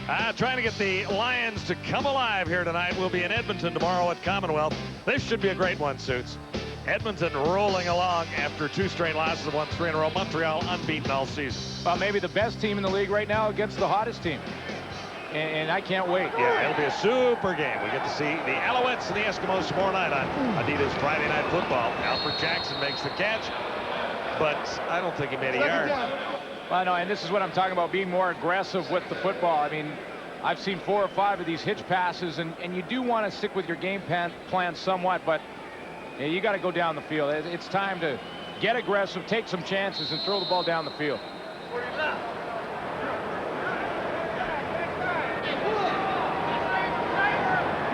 Trying to get the Lions to come alive here tonight. We'll be in Edmonton tomorrow at Commonwealth. This should be a great one, Suits. Edmonton rolling along after 2 straight losses, won 3 in a row. Montreal unbeaten all season. Well, maybe the best team in the league right now against the hottest team. And I can't wait. Yeah, it'll be a super game. We get to see the Alouettes and the Eskimos tomorrow night on Adidas Friday Night Football. Alfred Jackson makes the catch, but I don't think he made a yard. Well, no, and this is what I'm talking about, being more aggressive with the football. I mean, I've seen 4 or 5 of these hitch passes, and you do want to stick with your game plan somewhat, but yeah, you got to go down the field. It's time to get aggressive, take some chances, and throw the ball down the field.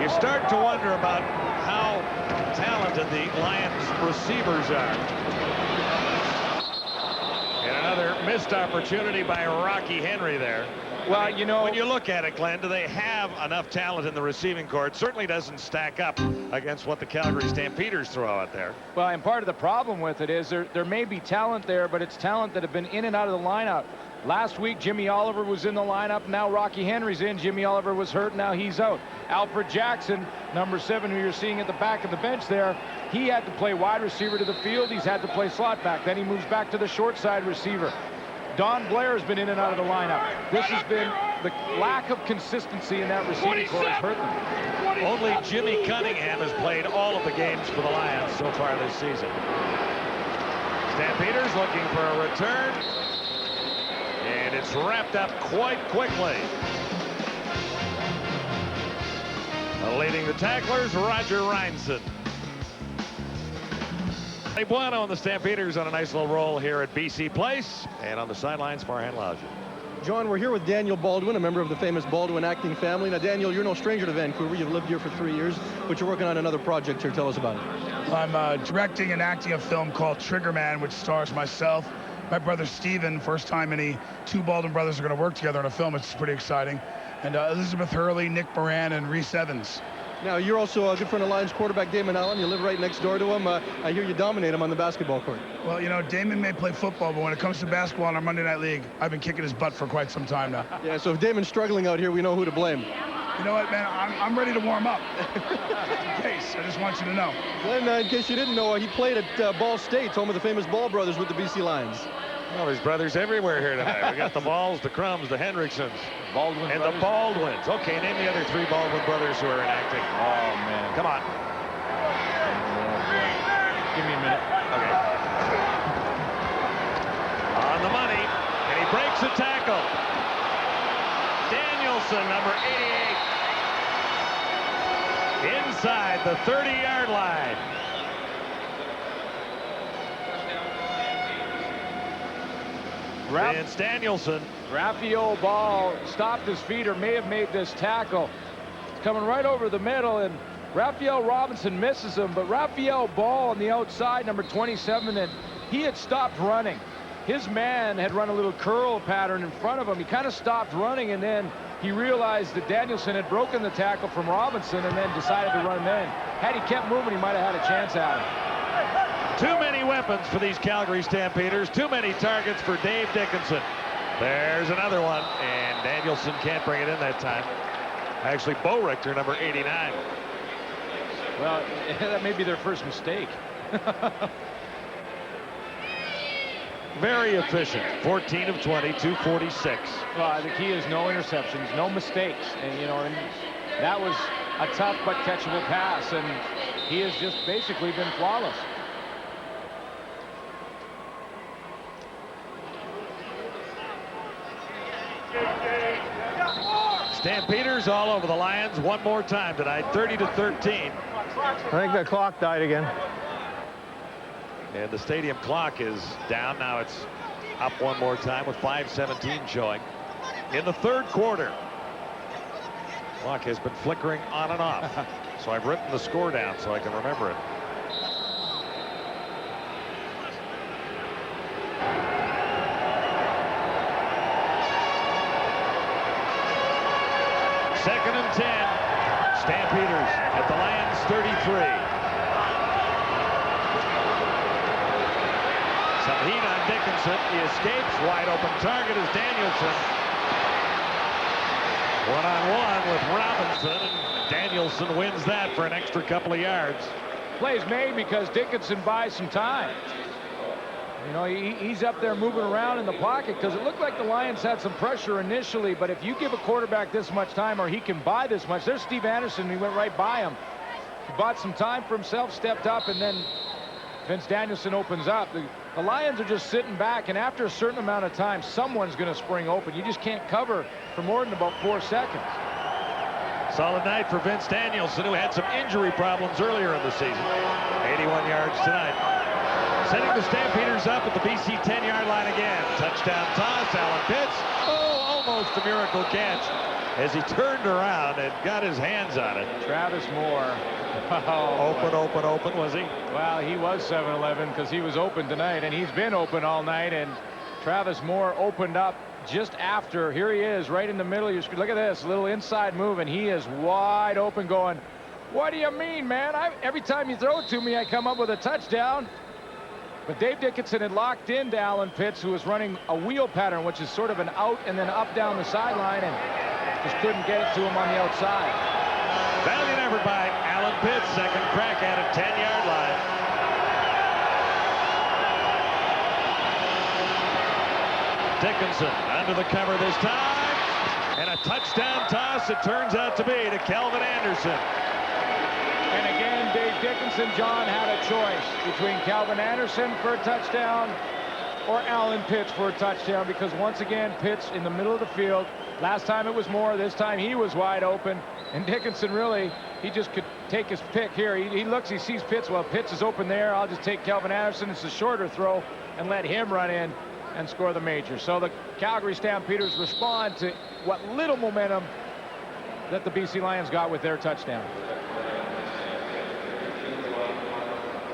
You start to wonder about how talented the Lions receivers are. And another missed opportunity by Rocky Henry there. Well, you know, when you look at it, Glenn, do they have enough talent in the receiving corps? It certainly doesn't stack up against what the Calgary Stampeders throw out there. Well, and part of the problem with it is there may be talent there, but it's talent that have been in and out of the lineup. Last week, Jimmy Oliver was in the lineup. Now Rocky Henry's in. Jimmy Oliver was hurt. Now he's out. Alfred Jackson, number 7, who you're seeing at the back of the bench there, he had to play wide receiver to the field. He's had to play slot back. Then he moves back to the short side receiver. Don Blair has been in and out of the lineup. This has been the lack of consistency in that receiving corps has hurt them. Only Jimmy Cunningham has played all of the games for the Lions so far this season. Stampeders looking for a return. And it's wrapped up quite quickly. Leading the tacklers, Roger Reinson. Bueno and the Stampeders on a nice little roll here at BC Place. And on the sidelines, Farhan Lalji. John, we're here with Daniel Baldwin, a member of the famous Baldwin acting family. Now, Daniel, you're no stranger to Vancouver. You've lived here for 3 years, but you're working on another project here. Tell us about it. I'm directing and acting a film called Triggerman, which stars myself, my brother Steven. First time any 2 Baldwin brothers are going to work together in a film. It's pretty exciting. And Elizabeth Hurley, Nick Moran, and Reese Evans. Now, you're also a good friend of Lions quarterback Damon Allen. You live right next door to him. I hear you dominate him on the basketball court. Well, you know, Damon may play football, but when it comes to basketball in our Monday Night League, I've been kicking his butt for quite some time now. Yeah, so if Damon's struggling out here, we know who to blame. You know what, man? I'm ready to warm up. In case. I just want you to know. Glenn, in case you didn't know, he played at Ball State, home of the famous Ball brothers with the BC Lions. Well, there's brothers everywhere here tonight. We got the Balls, the Crumbs, the Hendricksons, Baldwin and brothers. the Baldwins. Okay, name the other 3 Baldwin brothers who are enacting. Oh, man. Come on. Give me a minute. Okay. On the money, and he breaks a tackle. Danielson, number 88. Inside the 30-yard line. Vince Danielson. Raphael Ball stopped his feet or may have made this tackle. Coming right over the middle, and Raphael Robinson misses him, but Raphael Ball on the outside, number 27, and he had stopped running. His man had run a little curl pattern in front of him. He kind of stopped running, and then he realized that Danielson had broken the tackle from Robinson and then decided to run him in. Had he kept moving, he might have had a chance at him. Too many weapons for these Calgary Stampeders. Too many targets for Dave Dickinson. There's another one, and Danielson can't bring it in that time. Actually, Bo Richter, number 89. Well, that may be their first mistake. Very efficient. 14 of 20, 246. Well, the key is no interceptions, no mistakes. And, you know, and that was a tough but catchable pass, and he has just basically been flawless. Stampeders all over the Lions one more time tonight, 30-13. I think the clock died again. And the stadium clock is down. Now it's up one more time with 5:17 showing in the 3rd quarter. Clock has been flickering on and off. So I've written the score down so I can remember it. Second and 10. Stampeders at the Lions 33. Some heat on Dickinson. He escapes. Wide open target is Danielson. One-on-one with Robinson, and Danielson wins that for an extra couple of yards. Plays made because Dickinson buys some time. You know, he's up there moving around in the pocket because it looked like the Lions had some pressure initially, but if you give a quarterback this much time, or he can buy this much, there's Steve Anderson, he went right by him. He bought some time for himself, stepped up, and then Vince Danielson opens up. The Lions are just sitting back, and after a certain amount of time, someone's going to spring open. You just can't cover for more than about 4 seconds. Solid night for Vince Danielson, who had some injury problems earlier in the season. 81 yards tonight. Setting the Stampeders up at the BC 10-yard line again. Touchdown toss, Alan Pitts. Oh, almost a miracle catch as he turned around and got his hands on it. Travis Moore. Oh, open, was he? Well, he was 7-11 because he was open tonight, and he's been open all night, and Travis Moore opened up just after. Here he is right in the middle of your screen. Look at this little inside move, and he is wide open going, what do you mean, man? Every time you throw it to me, I come up with a touchdown. But Dave Dickinson had locked into Alan Pitts, who was running a wheel pattern, which is sort of an out and then up down the sideline, and just couldn't get it to him on the outside. Valiant effort by Alan Pitts. Second crack at a 10-yard line. Dickinson under the cover this time, and a touchdown toss it turns out to be to Calvin Anderson. And again, Dave Dickinson, John, had a choice between Calvin Anderson for a touchdown or Alan Pitts for a touchdown, because once again, Pitts in the middle of the field. Last time it was Moore, this time he was wide open, and Dickinson really, he just could take his pick here. He looks, he sees Pitts. Well, Pitts is open there. I'll just take Calvin Anderson. It's a shorter throw and let him run in and score the major. So the Calgary Stampeders respond to what little momentum that the BC Lions got with their touchdown.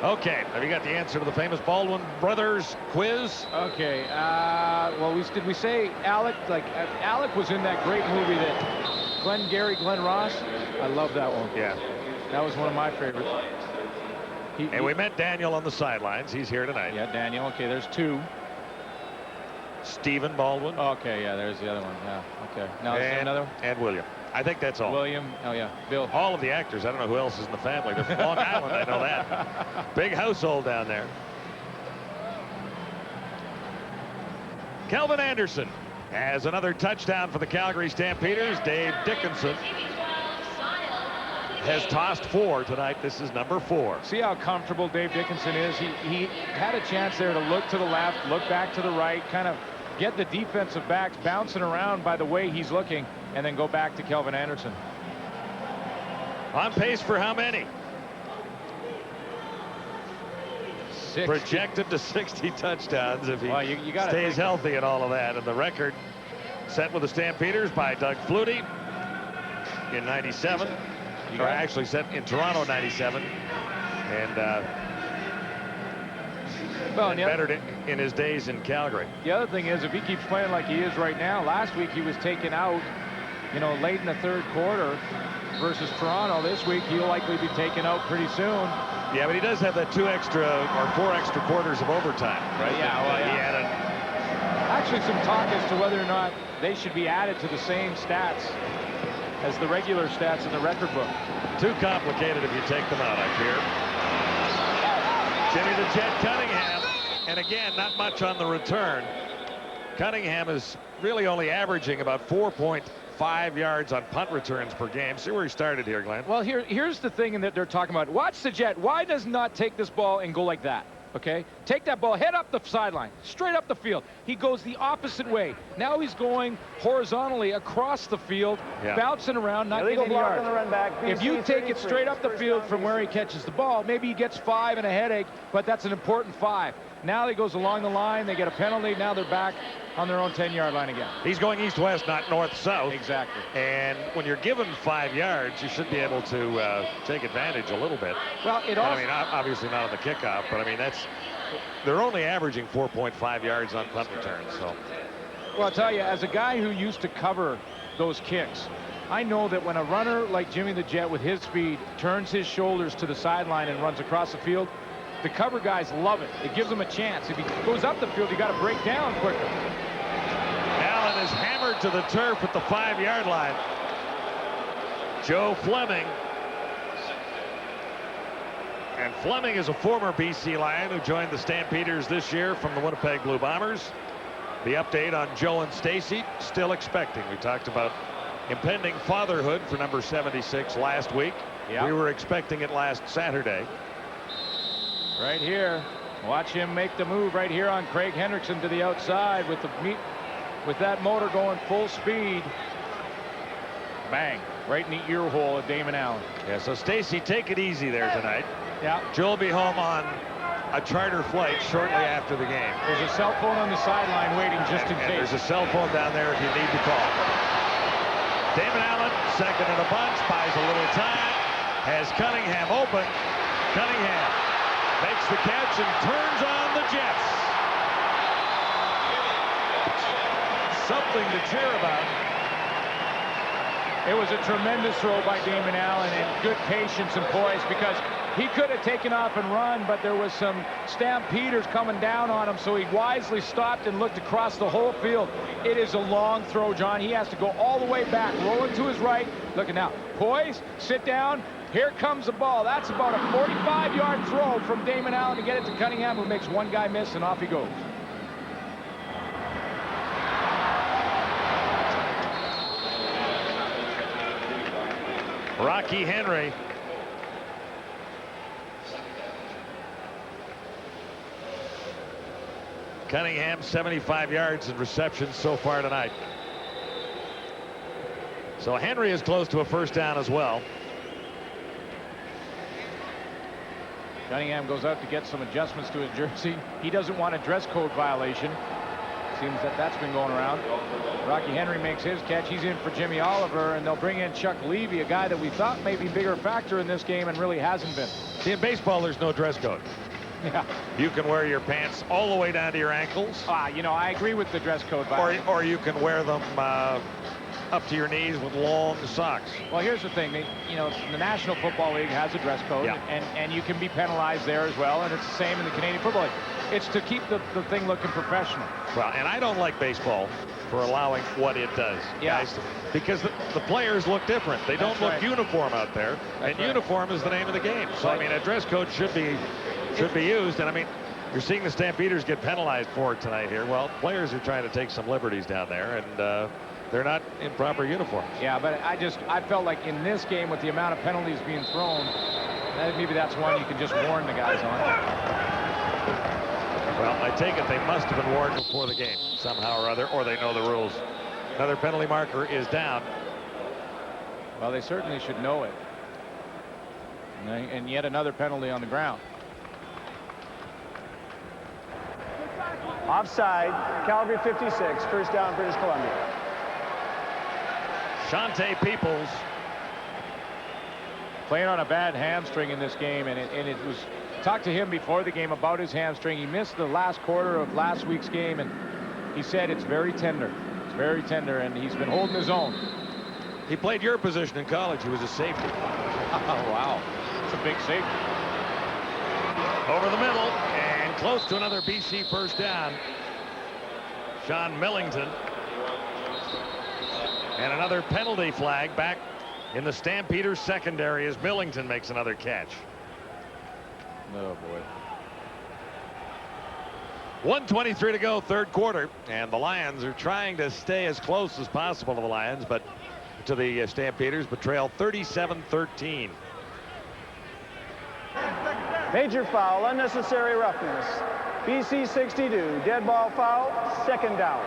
Okay, have you got the answer to the famous Baldwin brothers quiz? Okay, well, did we say Alec? Like, Alec was in that great movie that Glenn Ross. I love that one. Yeah. That was one of my favorites. And we met Daniel on the sidelines. He's here tonight. Yeah, Daniel. Okay, there's 2. Stephen Baldwin. Okay, yeah, there's the other one. Yeah, okay. Now is there another one? And William. I think that's all. William. Oh, yeah. Bill. All of the actors. I don't know who else is in the family. They're from Long Island. I know that. Big household down there. Calvin Anderson has another touchdown for the Calgary Stampeders. Dave Dickinson has tossed 4 tonight. This is number 4. See how comfortable Dave Dickinson is? He had a chance there to look to the left, look back to the right, kind of get the defensive backs bouncing around by the way he's looking, and then go back to Calvin Anderson. On pace for how many? 60. Projected to 60 touchdowns if he you gotta stays healthy and all of that. And the record set with the Stampeders by Doug Flutie in 97. Or actually set in Toronto 97. And bettered it in his days in Calgary. The other thing is, if he keeps playing like he is right now, last week he was taken out, you know, late in the 3rd quarter versus Toronto. This week he'll likely be taken out pretty soon. Yeah, but he does have that 4 extra quarters of overtime, right? Yeah, well, He yeah. added. Actually, some talk as to whether or not they should be added to the same stats as the regular stats in the record book. Too complicated if you take them out, I fear. Jimmy the Jet Cunningham, and again, not much on the return. Cunningham is really only averaging about 4.5 yards on punt returns per game. See where he started here, Glenn. Well, here's the thing that they're talking about. Watch the Jet. Why does not take this ball and go like that? Okay, take that ball, head up the sideline, straight up the field. He goes the opposite way. Now he's going horizontally across the field, bouncing around, not getting any yards. If you take it straight up the field from where he catches the ball, maybe he gets 5 and a headache, but that's an important 5. Now he goes along the line, they get a penalty, now they're back on their own 10-yard line again. He's going east-west, not north-south. Exactly. And when you're given 5 yards, you should be able to take advantage a little bit. Well, I mean, obviously not on the kickoff, but I mean, they're only averaging 4.5 yards on punt returns. So, well, I'll tell you, as a guy who used to cover those kicks, I know that when a runner like Jimmy the Jet with his speed turns his shoulders to the sideline and runs across the field, the cover guys love it. It gives them a chance. If he goes up the field, you got to break down quicker. Allen is hammered to the turf at the 5-yard line. Joe Fleming. And Fleming is a former BC Lion who joined the Stampeders this year from the Winnipeg Blue Bombers. The update on Joe and Stacy, still expecting. We talked about impending fatherhood for number 76 last week. Yep. We were expecting it last Saturday. Right here. Watch him make the move right here on Craig Hendrickson to the outside with that motor going full speed. Bang. Right in the ear hole of Damon Allen. Yeah, so Stacy, take it easy there tonight. Yeah. Joe will be home on a charter flight shortly after the game. There's a cell phone on the sideline waiting just in case. There's a cell phone down there if you need to call. Damon Allen, second in a bunch, buys a little time, has Cunningham open. Cunningham makes the catch and turns on the Jets. Something to cheer about. It was a tremendous throw by Damon Allen and good patience and poise, because he could have taken off and run, but there was some Stampeders coming down on him, so he wisely stopped and looked across the whole field. It is a long throw, John. He has to go all the way back, rolling to his right. Look at now. Poise, sit down. Here comes the ball. That's about a 45-yard throw from Damon Allen to get it to Cunningham, who makes one guy miss, and off he goes. Rocky Henry. Cunningham, 75 yards in receptions so far tonight. So Henry is close to a first down as well. Cunningham goes out to get some adjustments to his jersey. He doesn't want a dress code violation. Seems that that's been going around. Rocky Henry makes his catch. He's in for Jimmy Oliver, and they'll bring in Chuck Levy, a guy that we thought may be a bigger factor in this game and really hasn't been. See, in baseball, there's no dress code. Yeah. You can wear your pants all the way down to your ankles. You know, I agree with the dress code violation. Or you can wear them up to your knees with long socks. Well, here's the thing. You know, the National Football League has a dress code, yeah, and you can be penalized there as well, and it's the same in the Canadian Football League. It's to keep the thing looking professional. Well, and I don't like baseball for allowing what it does, guys, because the players look different. They don't look uniform out there, and uniform is the name of the game. So, I mean, a dress code should be used, and I mean, you're seeing the Stampeders get penalized for it tonight here. Well, players are trying to take some liberties down there, and they're not in proper uniforms. Yeah, but I felt like in this game, with the amount of penalties being thrown, maybe that's one you can just warn the guys on. Well, I take it they must have been warned before the game somehow or other, or they know the rules. Another penalty marker is down. Well, they certainly should know it. And yet another penalty on the ground. Offside, Calgary 56, first down, British Columbia. Shante Peoples playing on a bad hamstring in this game, and it was talked to him before the game about his hamstring. He missed the last quarter of last week's game, and he said it's very tender. It's very tender, and he's been holding his own. He played your position in college. He was a safety. Oh, wow. It's a big safety. Over the middle and close to another BC first down. Sean Millington. And another penalty flag back in the Stampeders secondary as Millington makes another catch. Oh, boy. 1:23 to go, third quarter, and the Lions are trying to stay as close as possible to the Stampeders, but trail 37-13. Major foul, unnecessary roughness. BC 62, dead ball foul, second down.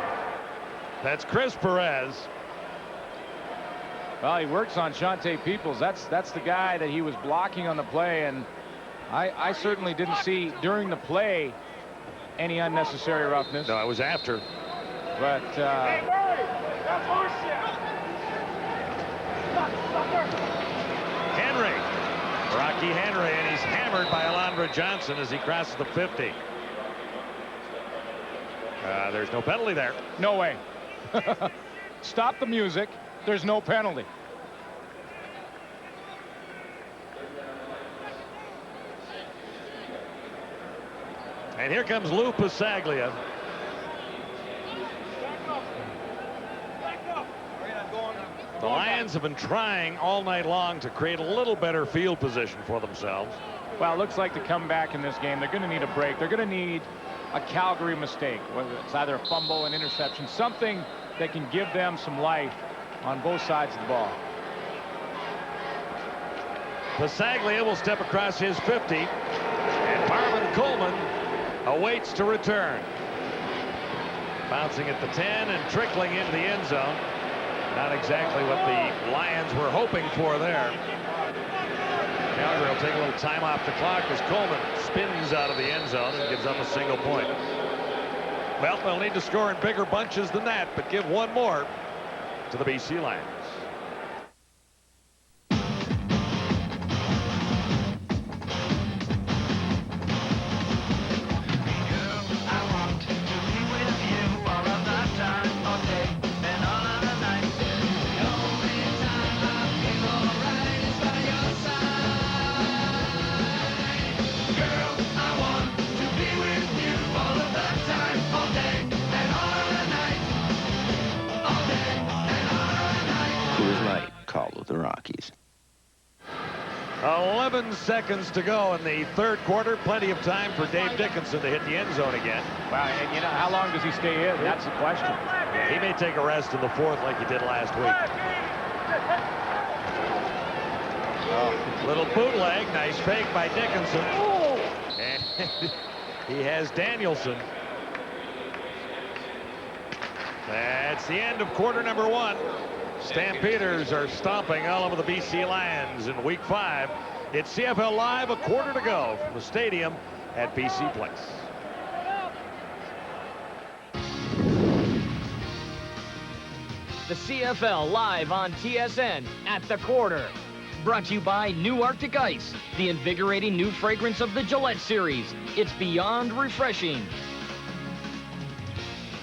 That's Chris Perez. Well, he works on Shante Peoples. That's the guy that he was blocking on the play, and I certainly didn't see during the play any unnecessary roughness. No, it was after. But Henry, Rocky Henry, and he's hammered by Alondra Johnson as he crosses the 50. There's no penalty there. No way. Stop the music. There's no penalty. And here comes Lou Pasaglia. The Lions have been trying all night long to create a little better field position for themselves. Well, it looks like to come back in this game, they're going to need a break. They're going to need a Calgary mistake, whether it's either a fumble, an interception, something that can give them some life on both sides of the ball. Pasaglia will step across his 50, and Marvin Coleman awaits to return. Bouncing at the 10 and trickling into the end zone. Not exactly what the Lions were hoping for there. Calgary will take a little time off the clock as Coleman spins out of the end zone and gives up a single point. Well, they'll need to score in bigger bunches than that, but give one more to the BC Lions. Call of the Rockies. 11 seconds to go in the third quarter. Plenty of time for Dave Dickinson to hit the end zone again. Wow, and you know, how long does he stay in? That's the question. Yeah, he may take a rest in the fourth like he did last week. Oh, little bootleg. Nice fake by Dickinson. And he has Danielson. That's the end of quarter number one. Stampeders are stomping all over the BC Lions in week 5. It's CFL Live, a quarter to go from the stadium at BC Place. The CFL Live on TSN at the quarter. Brought to you by New Arctic Ice, the invigorating new fragrance of the Gillette series. It's beyond refreshing.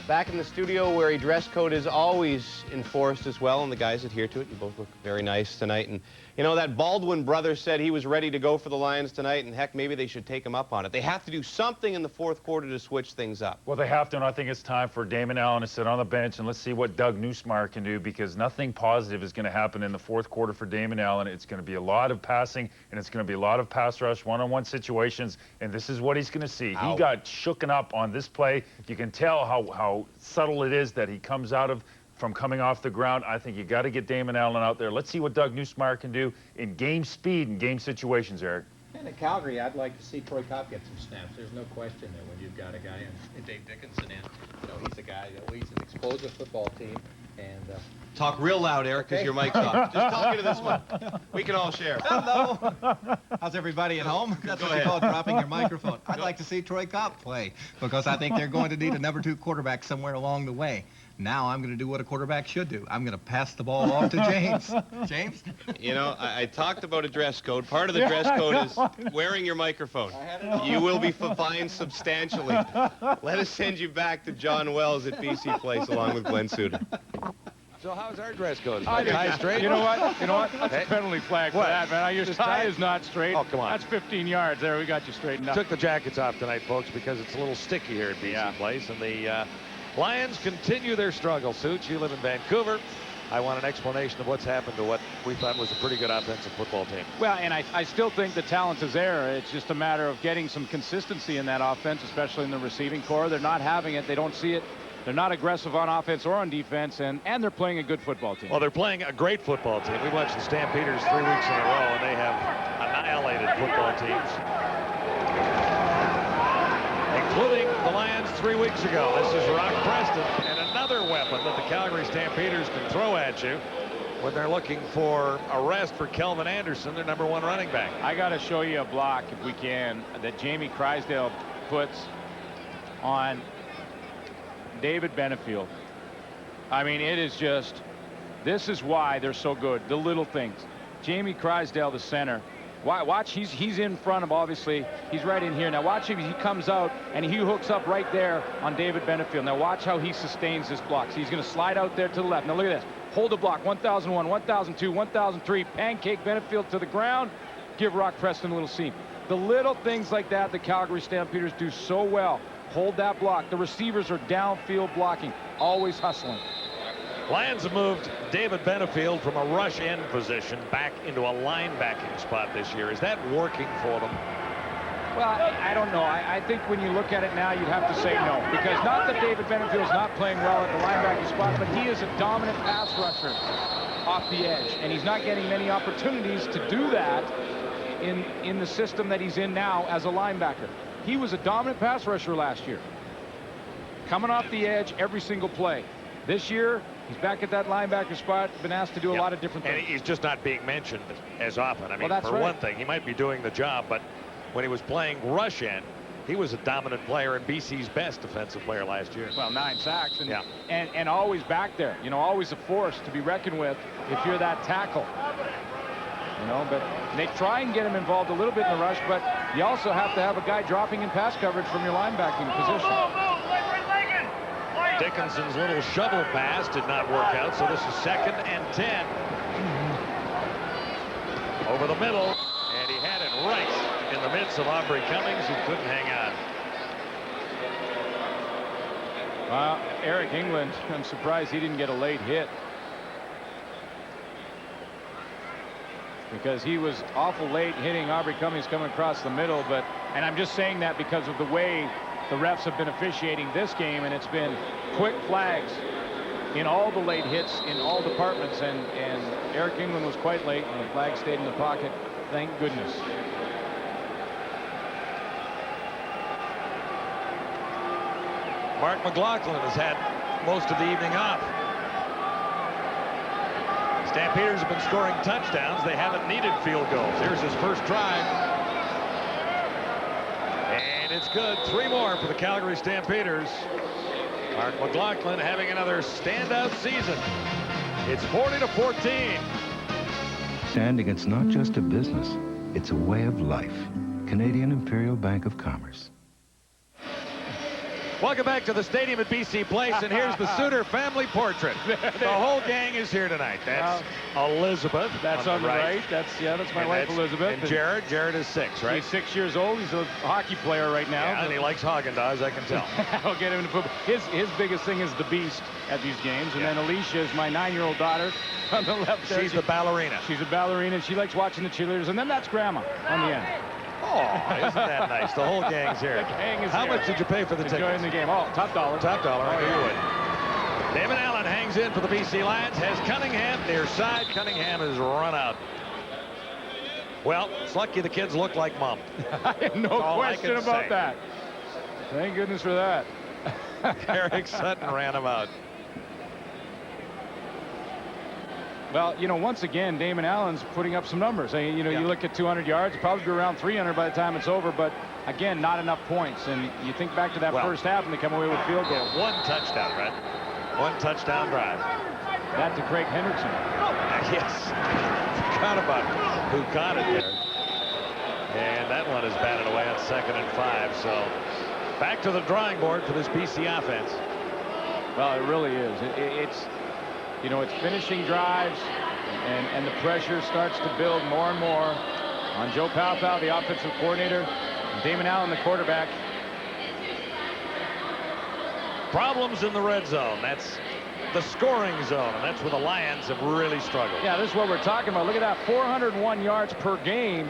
Back in the studio where a dress code is always enforced as well, and the guys adhere to it. You both look very nice tonight. And, you know, that Baldwin brother said he was ready to go for the Lions tonight, and heck, maybe they should take him up on it. They have to do something in the fourth quarter to switch things up. Well, they have to, and I think it's time for Damon Allen to sit on the bench, and let's see what Doug Neusmeyer can do, because nothing positive is going to happen in the fourth quarter for Damon Allen. It's going to be a lot of passing, and it's going to be a lot of pass rush, one-on-one situations, and this is what he's going to see. Ow. He got shooken up on this play. You can tell how subtle it is that he comes out of from coming off the ground. I think you got to get Damon Allen out there. Let's see what Doug Neusmeyer can do in game speed and game situations, Eric. And in Calgary, I'd like to see Troy Kopp get some snaps. There's no question there when you've got a guy in Dave Dickinson in. You know, he's a guy that leads an explosive football team. And Talk real loud, Eric, because your mic's off. Just talking to this one. We can all share. hello. How's everybody at home? That's what you call dropping your microphone. I'd like to see Troy Kopp play because I think they're going to need a number 2 quarterback somewhere along the way. Now I'm going to do what a quarterback should do. I'm going to pass the ball off to James. James? You know, I talked about a dress code. Part of the dress code is wearing your microphone. You will be fined substantially. Let us send you back to John Wells at BC Place along with Glenn Suter. So how's our dress code? Tie straight? You know what? You know what? That's Hey. a penalty flag for What? that, man. Your Just tie tie? is not straight. Oh, come on. That's 15 yards. There, we got you straightened up. Took the jackets off tonight, folks, because it's a little sticky here at BC Place, and the Lions continue their struggle. Suits, you live in Vancouver. I want an explanation of what's happened to what we thought was a pretty good offensive football team. Well, and I still think the talent is there. It's just a matter of getting some consistency in that offense, especially in the receiving core. They're not having it. They don't see it. They're not aggressive on offense or on defense, and they're playing a good football team. Well, they're playing a great football team. We watched the Stampeders 3 weeks in a row, and they have annihilated football teams, including the Lions 3 weeks ago. This is Rock Preston, and another weapon that the Calgary Stampeders can throw at you when they're looking for a rest for Kelvin Anderson, their #1 running back. I got to show you a block, if we can, that Jamie Crysdale puts on David Benefield. I mean, it is just, this is why they're so good, the little things. Jamie Crysdale, the center. Watch, he's in front of, obviously, he's right in here. Now watch him, he comes out and he hooks up right there on David Benefield. Now watch how he sustains this block. So he's going to slide out there to the left. Now look at this. Hold the block, 1001, 1002, 1003, pancake Benefield to the ground. Give Rock Preston a little seam. The little things like that the Calgary Stampeders do so well. Hold that block. The receivers are downfield blocking, always hustling. Lions have moved David Benefield from a rush end position back into a linebacking spot this year. Is that working for them? Well, I don't know. I think when you look at it now, you'd have to say no. Because not that David Benefield's not playing well at the linebacker spot, but he is a dominant pass rusher off the edge. And he's not getting many opportunities to do that in the system that he's in now as a linebacker. He was a dominant pass rusher last year, coming off the edge every single play. This year, he's back at that linebacker spot, been asked to do a lot of different things. And he's just not being mentioned as often. I mean, Well, that's for right. one thing, he might be doing the job, but when he was playing rush end, he was a dominant player and BC's best defensive player last year. Well, 9 sacks and, Yeah. and always back there. You know, always a force to be reckoned with if you're that tackle. You know, but they try and get him involved a little bit in the rush, but you also have to have a guy dropping in pass coverage from your linebacking position. Dickinson's little shovel pass did not work out, so this is 2nd and 10. Over the middle, and he had it right in the midst of Aubrey Cummings, who couldn't hang on. Eric England, I'm surprised he didn't get a late hit, because he was awful late hitting Aubrey Cummings coming across the middle. But, and I'm just saying that because of the way the refs have been officiating this game, and it's been quick flags in all the late hits in all departments, and Eric England was quite late, and the flag stayed in the pocket. Thank goodness. Mark McLaughlin has had most of the evening off. Stampeders have been scoring touchdowns. They haven't needed field goals. Here's his first drive. And it's good. 3 more for the Calgary Stampeders. Mark McLaughlin having another standout season. It's 40-14. Standing, it's not just a business, it's a way of life. Canadian Imperial Bank of Commerce. Welcome back to the stadium at BC Place, and here's the Suter family portrait. The whole gang is here tonight. That's Elizabeth. That's on the right. That's my And wife Elizabeth. And Jared. Jared is 6, right? He's 6 years old. He's a hockey player right now. Yeah, and he likes Haagen-Dazs, I can tell. I'll get him into football. His biggest thing is the beast at these games. And then Alicia is my 9-year-old daughter on the left there. She's the ballerina. She's a ballerina, and she likes watching the cheerleaders. And then that's Grandma on the end. Oh, isn't that nice? The whole gang's here. The gang is How here. much did you pay for the tickets? Enjoying the game. Oh, top dollar. Top dollar. Oh, I knew yeah. you would. Damon Allen hangs in for the BC Lions. Has Cunningham near side. Cunningham is run out. Well, it's lucky the kids look like Mom. No question about say. that. Thank goodness for that. Eric Sutton ran him out. Well, you know, once again, Damon Allen's putting up some numbers. I mean, you know, you look at 200 yards, probably be around 300 by the time it's over, but again, not enough points. And you think back to that first half, and they come away with field goals. Yeah, 1 touchdown, right? 1 touchdown drive. That to Craig Hendrickson. Yes. Forgot about who caught it there. And that one is batted away on 2nd and 5. So back to the drawing board for this BC offense. Well, it really is. It's, you know, it's finishing drives, and the pressure starts to build more and more on Joe Palpal, the offensive coordinator, and Damon Allen, the quarterback. Problems in the red zone. That's the scoring zone, and that's where the Lions have really struggled. Yeah, this is what we're talking about. Look at that, 401 yards per game.